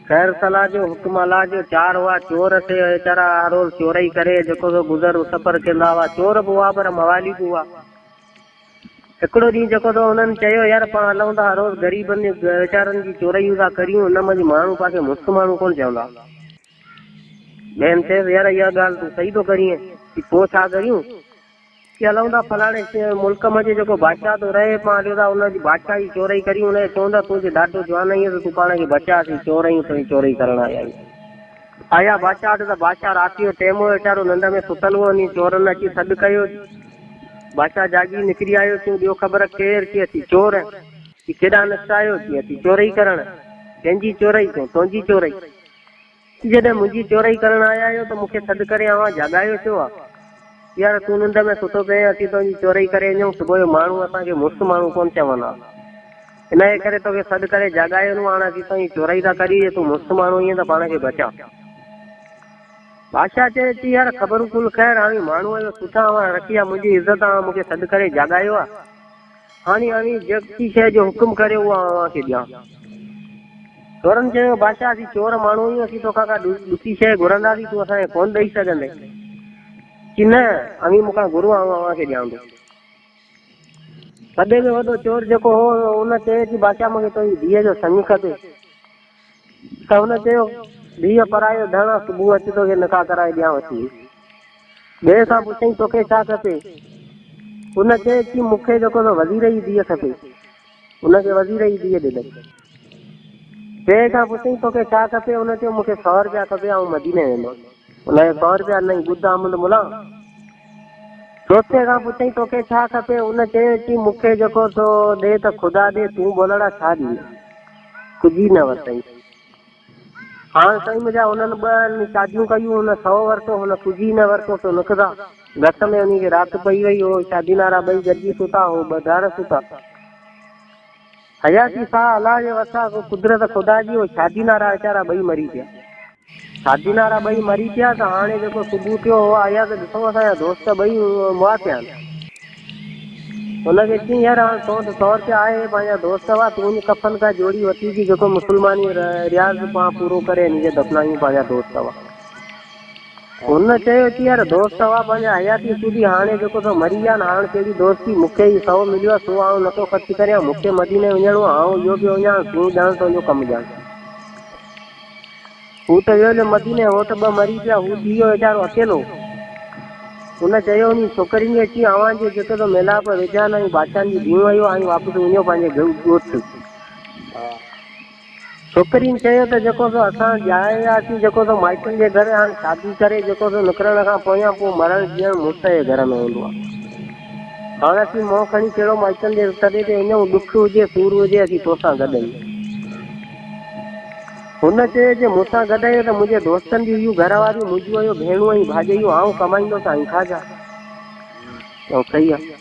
खैर सलाह जो हुक्म अल्लाह जो चार हुआ चोर थे वेचारा रोज चोरई करे जेको तो गुज़र सफ़र कंदा हुआ चोर बि हुआ पर मवाली बि हुआ। हिकिड़ो ॾींहुं जेको तो उन्हनि चयो यार पाण हलूं था रोज़ ग़रीबनि वेचारनि जी चोरयूं था करियूं हुन मंझि माण्हू पाण खे मुफ़्त माण्हू कोन चवंदा। ॿियनि चयो यार इहा ॻाल्हि तूं सही थो करीं पोइ छा करियूं कि हलूं था फलाणे मुल्क मंझि जेको बादशाह थो रहे पाण हलियो था हुनजी बादशाही चोरई करियूं हुनखे चवंदा तुंहिंजे ॾाढो जवान आहीं त तूं पाण खे बचासीं चोरई तुंहिंजी चोरई करण आया आया बादशाह वटि त बादशाह राति जो टाइम हुयो वीचारो निंड में सुतल हुओ नी चोरनि अची सॾु कयो। बादशाह जागी निकिरी आयो तूं ॿियो ख़बर केरु की अची चोर की केॾां निपटायो की अची चोरई करण कंहिंजी चोरई तूं तुंहिंजी चोरई जॾहिं मुंहिंजी चोरई करण आया आहियो त मूंखे सॾु करे आवां जॻायो छो आहे यार तूं निंड में सुठो पए असीं तुंहिंजी चोरई करे वञूं सुबुह जो माण्हू असांखे मुफ़्त माण्हू कोन चवंदा हिनजे करे तोखे सॾु करे जॻायो न हाणे असीं तुंहिंजी चोरई था करी तूं मुफ़्त माण्हू ईअं त पाण खे बचा। बादशाह चए थी यार ख़बरूं कुल ख़ैर हाणे माण्हूअ जो सुठा रखी आहे मुंहिंजी इज़त आहे मूंखे सॾु करे जॻायो आहे हाणे हाणे जेकी शइ जो हुकुम करे उहा अव्हांखे ॾियां। चोरनि चयो बादशाह असीं चोर माण्हू आहियूं असीं तोखां का ॾुखी शइ घुरंदासीं तूं असांखे कोन ॾेई सघंदे कि न अवी मूंखां गुरू अव्हांखे ॾियां थो। वॾे में वॾो चोर जेको हो उन चए थी बादशाह मूंखे तुंहिंजी धीअ जो संग खपे त हुन चयो धीअ परायो धण आहे सुबुह अची तोखे निकाह कराए ॾियां अची। ॿिए खां पुछई तोखे छा खपे हुन चए थी मूंखे जेको त वज़ीर जी धीअ खपे हुनखे वज़ीर जी धीअ ॾिनई। ॿिए खां पुछई तोखे छा खपे हुन चयो मूंखे 100 रुपया खपे ऐं मदीने वेंदो हुनखे 100 रुपया ॾिनई ॿुध अहमद मुला। चौथे खां पुछई तोखे छा खपे हुन चए थी मूंखे जेको तो ॾे त ख़ुदा ॾे तूं बोलड़ा छा ॾींदे कुझु ई न वरितई। हाँ साईं मुंहिंजा हुननि ॿ शादियूं कयूं हुन 100 वरितो हुन कुझु ई न वरितो तो निकिता घट में उन खे राति पई वई हो शादी नारा ॿई गॾिजी सुता हो ॿ धार सुता हयाती सा अलाह जे वसा कुदरत ख़ुदा जी हो शादी नारा वीचारा ॿई मरी पिया। शादी नारा ॿई मरी पिया त हाणे जेको सुबुह थियो हो आया त ॾिसो असांजा दोस्त ॿई मुआ पिया हुनखे चई यार हाणे तो त 100 रुपया आहे पंहिंजा दोस्त हुआ तूं वञी कफन का जोड़ी वठी अची जेको मुस्लमानी रियाज़ पाण पूरो करे हिनखे दफ़नायूं पंहिंजा दोस्त हुआ। हुन चयो की यार दोस्त हुआ पंहिंजा हयाती सूदी हाणे जेको तो मरी विया न हाणे कहिड़ी दोस्ती मूंखे ई 100 मिलियो आहे सो आउं नथो ख़र्च करियां मूंखे मदीने वञिणो आहे ऐं इहो बि वञा तूं ॼाण तुंहिंजो कमु ॼाण। हू त वियो मदीने हो त ॿ मरी पिया हू थी वियो वीचारो अकेलो। हुन चयो नी छोकिरियुनि खे अची अव्हांजे जेको तो मेलाप विझा न बादशाहनि जी धीअ आहियो हाणे वापसि वञो पंहिंजे ॻोठ। छोकिरियुनि चयो त जेको तो असां ॼाए वियासीं जेको तो माइटनि जे घर हाणे शादी करे जेको तो निकिरण खां पोयां पोइ मरण जीअण मुड़ुस जे घर में हूंदो आहे हाणे असीं मोह खणी कहिड़ो माइटनि जे तॾे ते वञूं ॾुख हुजे सूर हुजे असीं तोसां गॾु आहियूं। हुन चयो जे मूंसां गॾु आहियो त मुंहिंजे दोस्तनि जी इहो घर वारियूं मुंहिंजूं आहियो भेणूं ऐं भाॼायूं आऊं कमाईंदो साईं खाजा ऐं सही आहे।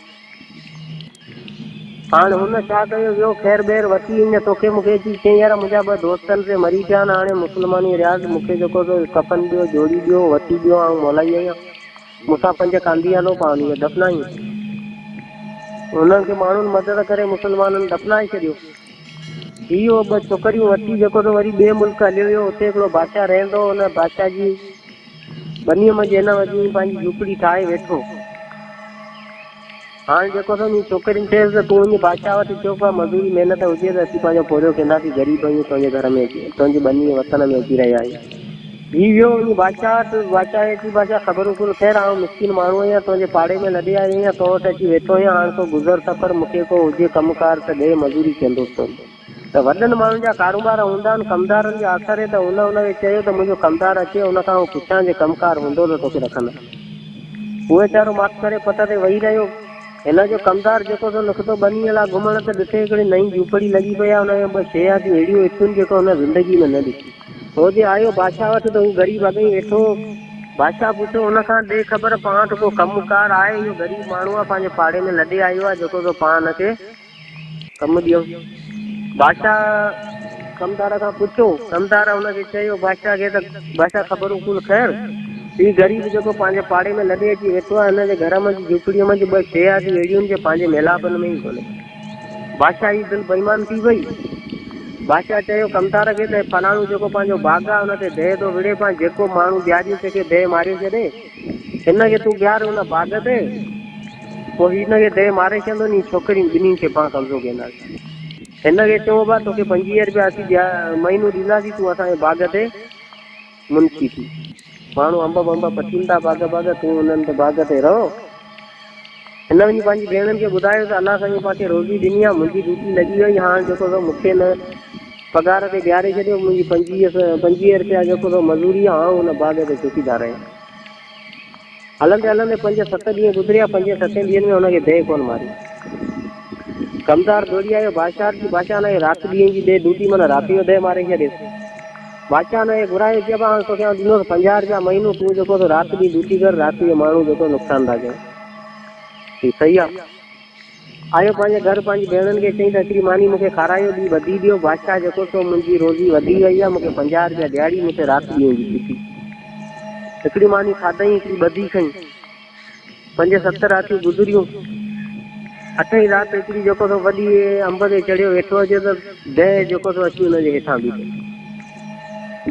हाणे हुन छा कयो वियो ख़ैर ॿेर वठी ईअं तोखे मूंखे अची चई यार मुंहिंजा ॿ दोस्तनि ते मरी पिया आहिनि हाणे मुस्लमानी रियाज़ मूंखे जेको तो कफन ॾियो जोड़ी ॾियो वठी ॾियो ऐं मौलाई आहियां मूंसां 5 कांदी हलो पाण इहे दफ़नायूं। हुननि खे माण्हुनि मदद करे मुस्लमाननि दफ़नाए छॾियो। इहो 2 छोकिरियूं वठी जेको तो वरी ॿिए मुल्क हलियो वियो हुते हिकिड़ो बादशाह रहंदो हुन बादशाह जी बनीअ मंझि हिन वञी पंहिंजी झूपड़ी ठाहे वेठो। हाणे जेको तो छोकिरियुनि चयोसि त तूं वञी बादशाह वटि चओ पिया मज़दूरी महिनत हुजे त असीं पंहिंजो पोरियो कंदासीं ग़रीब आहियूं तुंहिंजे घर में अची तुंहिंजी बनीअ वतन में अची रहिया आहियूं। हीउ वियो वञी बादशाह वटि बादशाह अची बादशाह ख़बरूं कुल ख़ैर आउं मिसकिन माण्हू आहियां तुंहिंजे पाड़े में लॾे आयो आहियां तो वटि अची वेठो आहियां हाणे तो गुज़र सफ़र मूंखे को हुजे कमुकार त ॾे मज़ूरी कंदुसि त वॾनि माण्हुनि जा कारोबार हूंदा आहिनि कमदारनि जे आख़िर त हुनखे चयो त मुंहिंजो कमदार अचे हुनखां पुछां जे कमकार हूंदो त तोखे रखंदा। उहो वीचारो मास्क करे पट ते वेही रहियो। हिन जो कमदार जेको तो निकितो बनीअ लाइ घुमण त ॾिठे हिकिड़ी नई झूपड़ी लॻी पई आहे हुनजो 2 शया थियूं अहिड़ियूं इथियूं जेको हुन ज़िंदगी में न ॾिठी। हो जे आयो बादशाह वटि त हू ग़रीब अॻई वेठो बादशाह पुछियो हुनखां ॾे ख़बर पाण वटि को कमुकार आहे इहो ग़रीब माण्हू आहे पंहिंजे पाड़े में लॾे आयो आहे जेको तो पाण हिनखे कमु ॾियूं। बादशाह कमदार खां पुछियो कमदार हुनखे चयो बादशाह खे त बादशाह ख़बरूं कुल ख़ैर हीउ ग़रीब जेको पंहिंजे पाड़े में लॾे अची वेठो आहे हिनजे घर मंझि झूपड़ीअ मंझि 2 शया थियूं अहिड़ियूं जे पंहिंजे मेलापनि में ई कोन्हे। बादशाह जी दिलि बेईमान थी वई बादशाह चयो कमदार खे त फलाणो जेको पंहिंजो बाग़ आहे हुन ते दह थो विड़े, पाण जेको माण्हू ॾियारी ते दह मारे छॾे हिनखे तूं ॿियार हुन बाग़ ते, पोइ हिनखे दह मारे छॾंदो नी छोकिरी ॿिन्हिनि खे पाण कब्ज़ो कंदासीं। हिनखे चओ पिया तोखे 25 रुपया असीं महीनो ॾींदासीं, तूं असांजे बाग़ ते मुंशी थी। माण्हू अंब पचीनि था बाग़ तूं हुननि बाग़ ते रहो। हिन वञी पंहिंजी भेणनि खे ॿुधायो त अलाह साईं पासे रोज़ी ॾिनी आहे, मुंहिंजी ड्यूटी लॻी वई, हाणे जेको अथव मूंखे न पघार ते ॾियारे छॾियो, मुंहिंजी 25 रुपया जेको अथव मज़ूरी आहे, ऐं हुन बाग़ ते चौकीदार आहियां। हलंदे हलंदे 5-7 ॾींहं गुज़रिया, 5-7 ॾींहंनि में हुनखे दह कोन मारी। कमदार दौड़ी आयो बादशाह जी, बादशाह हुनखे राति ॾींहं जी दह ड्यूटी माना राति जो दह मारे छॾे। बादशाह हुनखे घुराए चइबो हाणे तोखे ॾिनोसि 50 रुपया महीनो, तूं जेको राति ॾींहुं ड्यूटी कर, राति जो माण्हू जेको नुक़सान था कयो। सही आहे। आयो पंहिंजे घर पंहिंजी भेणनि खे चई त हिकिड़ी मानी मूंखे खारायो, ॿी वधी ॾियो, बादशाह जेको सो मुंहिंजी रोज़ी वधी वई आहे, मूंखे 50 रुपया ॾियारी, मूंखे राति ॾींहं जी ड्यूटी। हिकिड़ी मानी खाधई, हिकिड़ी ॿधी खई, 5-7 रातियूं गुज़रियूं। 8हीं राति हिकिड़ी जेको सो वॾी अंब ते चढ़ियो वेठो अचे त दह जेको सो अची हुनजे हेठां बीठो,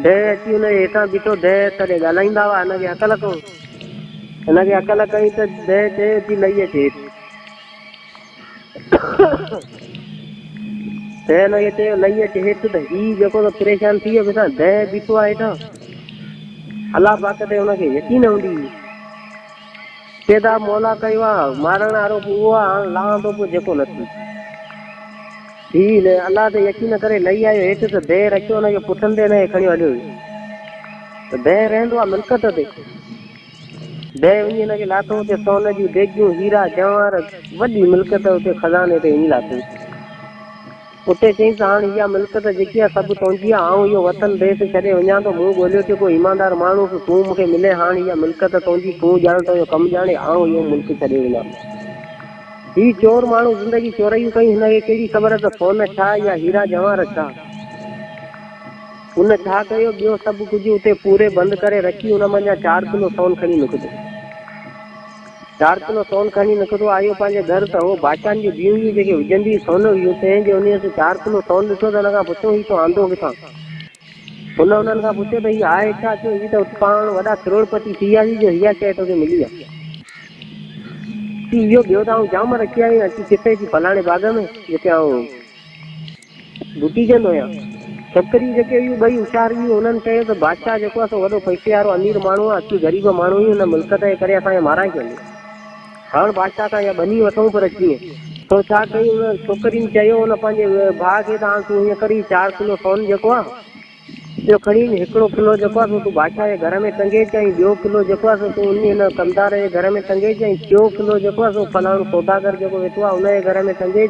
दह अची हुनजे हेठां बीठो, दह तॾहिं ॻाल्हाईंदा हुआ। हिनखे अकल कयो, हिनखे अकल कई त दह चयो अची लही अचे हेठि। दह हिनखे चयो लही अचे हेठि, त हीउ जेको त परेशान थी वियो, बेटा दह बीठो आहे हेठां, अलाह पाक ते हुनखे यकीन हूंदी, पैदा मौला कयो आहे, मारण वारो उहो आहे, हाणे लहां थो पोइ जेको नथी। हीउ अलाह ते यकीन करे लही आयो हेठि, त दह रखियो हुनखे पुठनि ते हिनखे खणी हलियो। त दह रहंदो आहे मिल्कत ते, दह वञी हिनखे लाथो हुते सोन जूं देगियूं, हीरा जवाहर, वॾी मिल्कत हुते खज़ाने ते वञी लाथो। उते चईं त हाणे इहा मिल्कत जेकी आहे सभु तुंहिंजी आहे, ऐं इहो वतन देश छॾे वञा थो, मूं ॻोल्हियो थियो को ईमानदार माण्हू तूं मूंखे मिले, हाणे इहा मिल्कत तुंहिंजी, तूं ॼाण तुंहिंजो कमु ॼाणे, ऐं इहो मुल्क छॾे वञा। हीउ चोर माण्हू ज़िंदगी चोरयूं कई, हिनखे कहिड़ी ख़बर त सोन छा या हीरा जवाहर छा। उन छा कयो, ॿियो सभु कुझु उते पूरे बंदि करे रखी, हुन मां 4 किलो सोन खणी निकितो। 4 किलो सोन खणी निकितो, आयो पंहिंजे घर, त हो बादशाह जी धीअ जेके विझंदी सोन हुयूं, तंहिंजे उन 4 किलो सोन ॾिठो त हुन खां पुछो हीउ तो आंदो किथां। हुननि खां पुछियो त हीउ आहे छा, चयो हीउ त पाण वॾा करोड़पति थी वियासीं जो हीअ शइ तोखे मिली आहे। इहो ॿियो त आउं जाम रखी आहीं, अची किथे थी फलाणे बाग़ में जिते आउं ड्यूटी कंदो आहियां। छोकिरी जेके हुयूं ॿई होशियार हुयूं, हुननि चयो त बादशाह जेको आहे सो वॾो पैसे वारो अमीर माण्हू आहे, अची ग़रीब माण्हू हुयूं, हुन मिल्कत जे करे असांखे माराए छॾियो। हाणे बादशाह खां इहा बनी वठूं, पर कीअं? तो छा कई, हुन छोकिरी चयो हुन पंहिंजे भाउ खे त हाणे तूं हीअं करी, 4 किलो सोन जेको आहे ॿियो खणी, 1 किलो जेको आहे तूं बादशाह जे घर में टंगे चई, ॿियो किलो जेको आहे तूं उन हिन कमदार जे घर में टंगे चई, 4 किलो जेको आहे सो फलाणो सौदागर जेको वेठो आहे हुनजे घर में टंगे,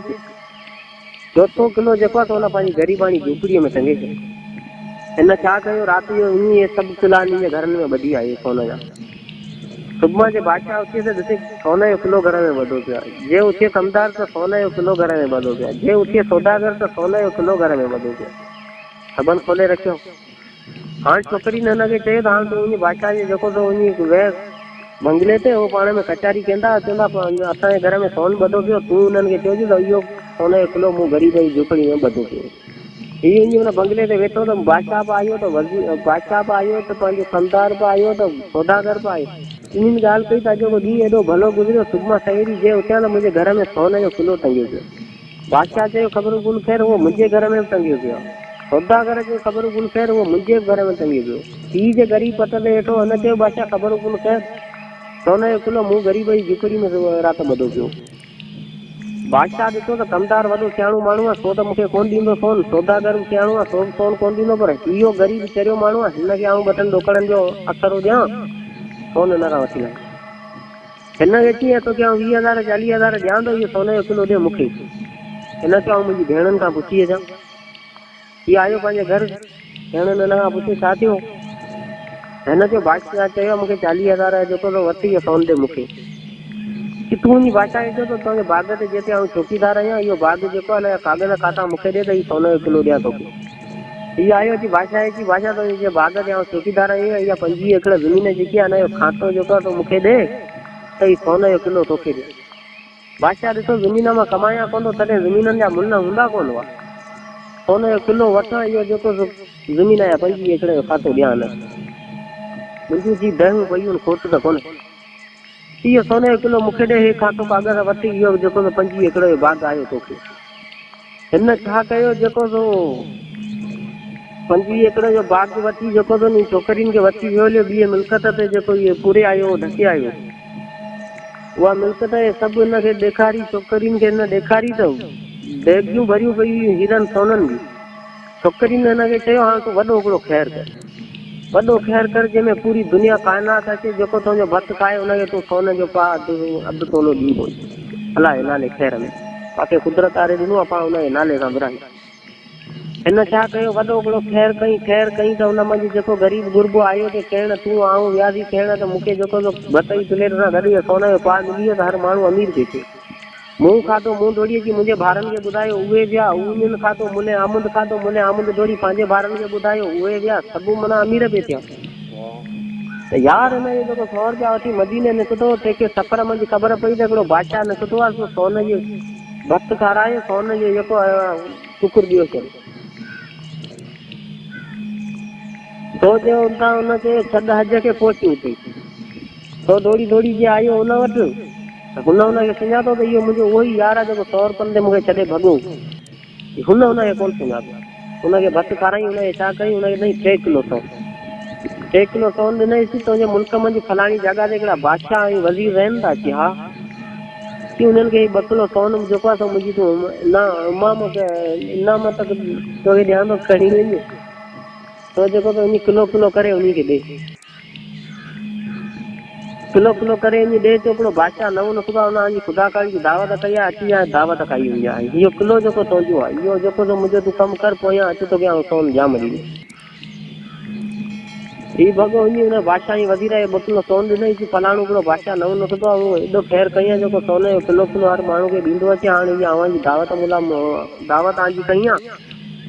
4 किलो जेको आहे हुन पंहिंजी ग़रीबाणी झूपड़ीअ में टंगे छॾियो। हिन छा कयो, राति जो इन सभु किला इन जे घरनि में ॿधी आयो सोन जा। सुबुह जे बादशाह उथे त ॾिसे सोन जो किलो घर में ॿधो पियो आहे, जे उथे कमदार त सोन जो किलो घर में ॿधो पियो आहे, जे उथे सौदागर त सोन जो किलो घर में ॿधो पियो आहे। सबन खोले रखियो। हाणे छोकिरी ने हिनखे चयो त हाणे तूं वञी बादशाह जे जेको तो वञी वेह बंगले ते, उहो पाण में कचारी कंदा, चवंदा असांजे घर में सोन ॿधो पियो, तूं हुननि खे चइजे त इहो सोन जो किलो मूं ग़रीब जी झोपड़ी में ॿधो पियो। हीउ वञी हुन बंगले ते वेठो त बादशाह बि आयो, त बादशाह बि आयो, त पंहिंजो कमदार बि आयो, त सौदागर बि आयो। इन्हनि ॻाल्हि कई त अॼोको ॾींहुं एॾो भलो गुज़रियो, सुबुह सवेरी जे उथिया त मुंहिंजे घर में सोन जो किलो टंगियो पियो। बादशाह चयो ख़बर गुल ख़ैर, उहो मुंहिंजे घर में बि टंगियो पियो आहे। सौदागर जो ख़बर गुल ख़ैर, उहो मुंहिंजे घर में टंगियो पियो। हीउ जे ग़रीब पत ते वेठो, हुन चयो बादशाह ख़बर गुल ख़ैर, सोन जो किलो मूं ग़रीब जी झुपड़ी में राति ॿधो पियो। बादशाह ॾिठो त कमदार वॾो सियाणो माण्हू आहे, सो त मूंखे कोन ॾींदो सोन, सौदागर बि सियाणो आहे, सो बि सोन कोन ॾींदो, पर इहो ग़रीब चरियो माण्हू आहे, हिनखे आउं 2 ॾोकड़नि जो अख़रो ॾियां, सोन हिन खां वठी लाइ। हिनखे कीअं तोखे आउं 20,000 40,000 ॾियां थो, इहो सोन जो किलो ॾे मूंखे। हिन चयो आउं मुंहिंजी भेणनि खां पुछी अचां। हीउ आयो पंहिंजे घर, भेणनि हिन खां पुछियो छा थियो। हिन चयो बादशाह चयो मूंखे 40,000 जेको तो वठी इहो सोन ॾे मूंखे। कि तूं वञी बादशाह चयो त तुंहिंजे बाग़ ते जिते आउं चौकीदार आहियां, इहो बाग़ जेको आहे कागज़ खाता मूंखे ॾे त हीउ सोन जो किलो ॾियां तोखे। हीउ आयो अची बादशाह जी, बादशाह तुंहिंजे बाग़ ते आउं चौकीदार आहियां, इहा 25 एकड़ ज़मीन जेकी आहे हिन जो खातो जेको आहे तो मूंखे ॾे, त हीउ सोन जो किलो तोखे ॾे। बादशाह ॾिठो ज़मीन मां कमाया कोन थो, तॾहिं ज़मीननि जा मुल हूंदा कोन हुआ। सोने जो किलो वठां इहो जेको ज़मीन जा 25 एकड़ जो खातो ॾियां न मुंहिंजूं जी दहियूं पयूं खोट त कोन्हे इहो सोने जो किलो मूंखे ॾे हे खातो कागर वठी इहो जेको 25 एकड़ जो बाग़ आयो तोखे हिन छा कयो जेको 25 एकड़ जो बाग़ वठी जेको छोकिरियुनि खे वठी वियो हलियो ॿी मिल्कत ते जेको इहे पूरे आयो ढके आयो उहा मिल्कत सभु हिनखे ॾेखारी छोकिरियुनि खे हिन ॾेखारी अथव बैगियूं भरियूं पयूं हीरनि सोननि जी छोकिरियुनि हिनखे चयो हाणे तूं वॾो हिकिड़ो ख़ैरु कर जंहिंमें पूरी दुनिया काइनात अचे जेको तुंहिंजो भतु खाए हुनखे तूं सोन जो पा अधु तोलो ॾींदो अलाए नाले ख़ैर में पाण कुदरत वारे ॾिनो आहे पाण हुनजे नाले सां विराई हिन छा कयो वॾो हिकिड़ो ख़ैरु कई त हुन मंझि जेको ग़रीब गुरबो आयो त कहण तूं आऊं वियासीं कहण त मूंखे जेको भत जी प्लेट सां गॾु सोन जो पा मिली वियो त हर माण्हू अमीर थी थिए मूं खाधो मूं दौड़ी अची मुंहिंजे ॿारनि खे ॿुधायो उहे विया उन्हनि खाधो मुने आमद खाधो मुने आमद दौड़ी पंहिंजे ॿारनि खे ॿुधायो उहे विया सभु माना अमीर पिए थिया त यार हिन जो जेको 100 रुपया वठी मदीने निकितो तंहिंखे सफ़र मंझि ख़बर पई त हिकिड़ो बादशाह निकितो आहे सोन जो भत खारायो सोन जो जेको शुकुर ॾियो करे तो जो हुनखे छॾ हज खे पहुची हुते तो दौड़ी जे आयो हुन वटि हुनखे सुञातो त इहो मुंहिंजो उहो ई यार आहे जेको 100 रुपयनि ते मूंखे छॾे भॻो हुनखे कोन सुञातो हुनखे भत खाराई हुनखे छा कई हुनखे ॾई 3 किलो सोन ॾिनईसि तुंहिंजे मुल्क मंझि फलाणी जॻह ते हिकिड़ा बादशाह ऐं वज़ीर रहनि था की हा की हुननि खे 2 किलो सोन जेको आहे मुंहिंजी तूं इनाम तक तोखे ॾियां थो खणी वञे तो जेको वञी किलो करे उन्ही खे ॾे किलो करे ॾे त हिकिड़ो बादशाह नओं निकितो आहे हुन ख़ुदा करी जी दावत कई आहे अची आहे दावत खाई वञे आहे इहो किलो जेको तुंहिंजो आहे इहो जेको मुंहिंजो तूं कमु कर पोइ अचु तोखे सोन जाम ॾींदो हीउ भॻो वञी हुन बादशाह जी वज़ीर खे 2 किलो सोन ॾिनईसि फलाणो हिकिड़ो बादशाह नओं निकितो आहे उहो एॾो ख़ैरु कई आहे जेको सोन जो किलो हर माण्हू खे ॾींदो अचे हाणे इहा अव्हांजी दावत दावत तव्हांजी कई आहे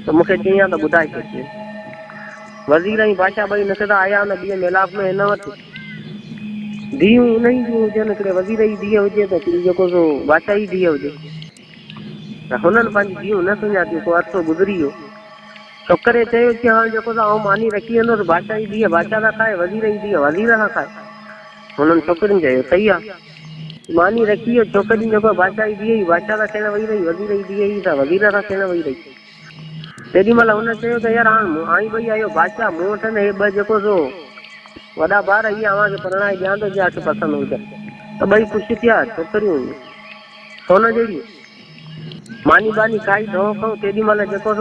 त मूंखे चई आहे त ॿुधाए छॾिजे वज़ीर ऐं बादशाह ॿई निकिता आया हुन ॿिए मेलाप में हिन वटि धीअ उन ई जूं हुजनि हिकिड़े वज़ीर जी धीअ हुजे त जेको बादशाह जी धीअ हुजे त हुननि पंहिंजी धीअ न सुञातियूं को अरसो गुज़री वियो छोकिरे चयो की हाणे जेको आउं मानी रखी वेंदो त बादशाह जी धीअ बादशाह था खाए वज़ीर जी धीअ वज़ीर था खाए हुननि छोकिरियुनि चयो सही आहे मानी रखी वियो छोकिरी जेको बादशाह जी धीअ ई बादशाह था थियण वेही रही वज़ीर जी धीअ ई त वज़ीर था थियण वेही रही तेॾी महिल हुन चयो त यार हाणे आई भई आयो बादशाह मूं वटि हे ॿ जेको वॾा ॿार इहा अव्हांखे परणाए ॾियां थो जंहिंखे पसंदि हुजे त ॿई ख़ुशि थिया छोकिरियूं सोन जहिड़ी मानी बानी खाई ढो खाऊं तेॾी महिल जेको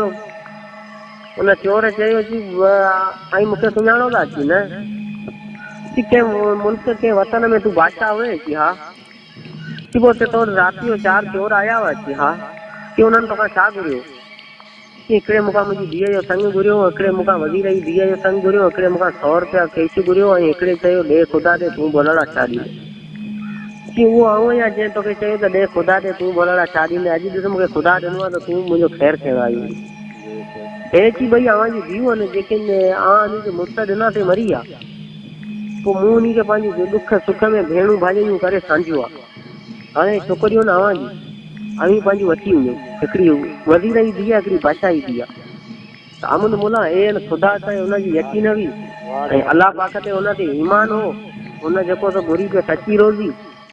उन चोर चयो साईं मूंखे सुञाणो था अची न कंहिं मुल्क कंहिं वतन में तूं बादशाह हुए की हा की पोइ हुते तो राति जो 4 चोर आया हुआ की हा की हुननि तोखां छा घुरियो हिकिड़े मूंखां मुंहिंजी धीअ जो संग घुरियो हिकिड़े मूंखां वज़ीर जी धीअ जो संग घुरियो हिकिड़े मूंखां 100 रुपया कैश घुरियो ऐं हिकिड़े चयो ॾे ख़ुदा ॾे तूं बोलड़ा छा ॾींदे की उहो आऊं या जंहिं तोखे चयो त ॾे ख़ुदा ॾे तूं बोलड़ा छा ॾींदे अॼु ॾिस मूंखे ख़ुदा ॾिनो आहे त तूं मुंहिंजो ख़ैरु थियण आई हे अची भई अव्हांजी धीअ आहिनि जेके हुनखे मुड़ुस ॾिना ते मरी आहे पोइ मूं हुनखे पंहिंजी दुख सुख में भेणूं भाॼियूं करे सम्झियो आहे हाणे छोकिरियूं न अव्हांजी अवी पंहिंजी वठी वञो हिकिड़ी वज़ीर जी धीअ हिकिड़ी बादशाह जी धीअ त अमन मुला हे ख़ुदा ते हुनजी यकीन हुई ऐं अलाह पाक ते हुन ते ईमान हो हुन जेको घुरी पियो सची रोज़ी